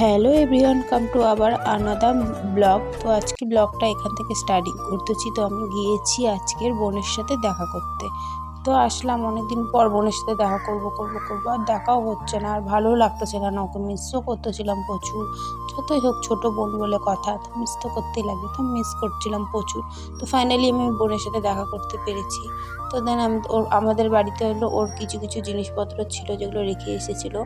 Hello everyone, come to আবার another blog. তো আজকে ব্লগটা এখান থেকে স্টার্টিং করতেছি। তো আমি গিয়েছি আজকের বোনের সাথে দেখা করতে। তো আসলাম অনেকদিন পর, বোনের সাথে দেখা করব আর দেখাও হচ্ছে না, আর ভালোও লাগতেছে না, ওকে মিসও করতেছিলাম প্রচুর। যতই হোক ছোটো বোন বলে কথা, তো মিস তো করতেই লাগে, তো মিস করছিলাম প্রচুর। তো ফাইনালি আমি বোনের সাথে দেখা করতে পেরেছি। তো দেন আমি আমাদের বাড়িতে হলো ওর কিছু কিছু জিনিসপত্র ছিল যেগুলো রেখে এসেছিলো,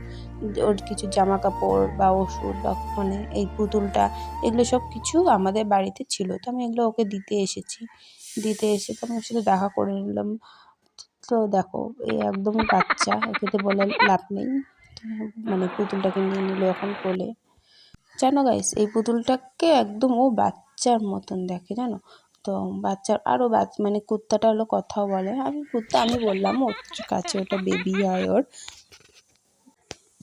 ওর কিছু জামা কাপড় বা ওষুধ বা মানে এই পুতুলটা, এগুলো সব কিছু আমাদের বাড়িতে ছিল। তো আমি এগুলো ওকে দিতে এসেছি। তো আমি ওর সাথে দেখা করে নিলাম। তো দেখো, এই একদমই বাচ্চা, একে তো বলে লাভ নেই। মানে পুতুলটাকে নিয়ে নিল এখন কোলে। জানো গাইস, এই পুতুলটাকে একদম ও বাচ্চার মতন দেখে, জানো তো। বাচ্চার আরও মানে কুত্তাটা হলো কথাও বলে। আমি বললাম ওর কাছে ওটা বেবি হয় ওর।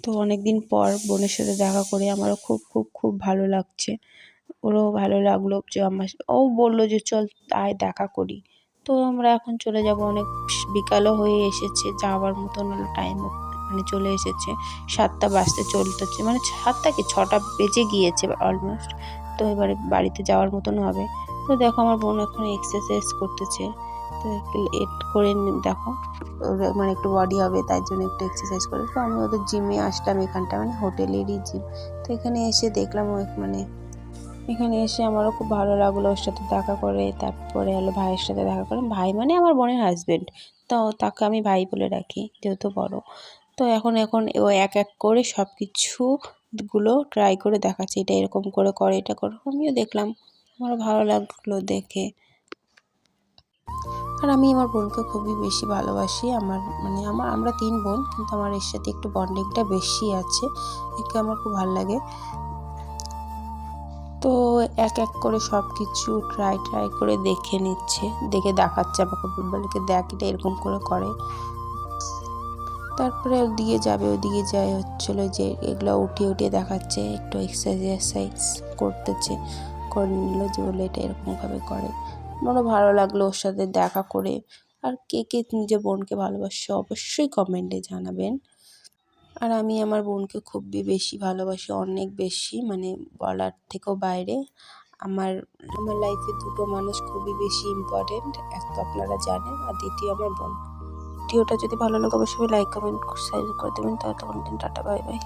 তো অনেকদিন পর বোনের সাথে দেখা করে আমারও খুব খুব খুব ভালো লাগছে। ওরও ভালো লাগলো যে ও বললো যে চল আয় দেখা করি। তো আমরা এখন চলে যাব, অনেক বিকালও হয়ে এসেছে, যাওয়ার মতন হলো টাইম, মানে চলে এসেছে। 7টা বাজতে চলতেছে, মানে 7টা কি 6টা বেজে গিয়েছে অলমোস্ট। তো এবারে বাড়িতে যাওয়ার মতন হবে। তো দেখো আমার বোন এখন এক্সারসাইজ করতেছে। তো করে দেখো, মানে একটু বডি হবে তাই জন্য একটু এক্সারসাইজ করে। তো আমি ওদের জিমে আসলাম, এখানটা মানে হোটেলেরই জিম। তো এখানে এসে দেখলাম ও মানে এখানে এসে আমারও খুব ভালো লাগলো ওর সাথে দেখা করে। তারপরে হলো ভাইয়ের সাথে দেখা করে, ভাই মানে আমার বোনের হাজব্যান্ড। তো তাকে আমি ভাই বলে রাখি যেহেতু বড়। তো এখন ও এক এক করে সব কিছুগুলো ট্রাই করে দেখাচ্ছে, এটা এরকম করে এটা করো। আমিও দেখলাম, আমারও ভালো লাগলো দেখে। আর আমি আমার বোনকে খুবই বেশি ভালোবাসি। আমরা 3 বোন, কিন্তু আমার এর সাথে একটু বন্ডিংটা বেশি আছে। একে আমার খুব ভালো লাগে। তো এক এক করে সব কিছু ট্রাই করে দেখে নিচ্ছে, দেখাচ্ছে আমাকে, বলকে দেখ এটা এরকম করে। তারপরে ওদিকে যায় হচ্ছিল যে এগুলো উঠিয়ে দেখাচ্ছে, একটু এক্সারসাইজ করতেছে, করে নিল যে বলে এটা এরকমভাবে করে। আমারও ভালো লাগলো ওর সাথে দেখা করে। আর কে কে নিজের বোনকে ভালোবাসে অবশ্যই কমেন্টে জানাবেন। আর আমি আমার বোনকে খুবই বেশি ভালোবাসি, অনেক বেশি, মানে বলার থেকেও বাইরে। আমার আমার লাইফে 2টো মানুষ খুবই বেশি ইম্পর্টেন্ট। এক তো আপনারা জানেন, আর দ্বিতীয় আমার বোন। ভিডিওটা যদি ভালো লাগে অবশ্যই লাইক কমেন্ট শেয়ার করে দেবেন। ততক্ষণ টাটা, বাই বাই।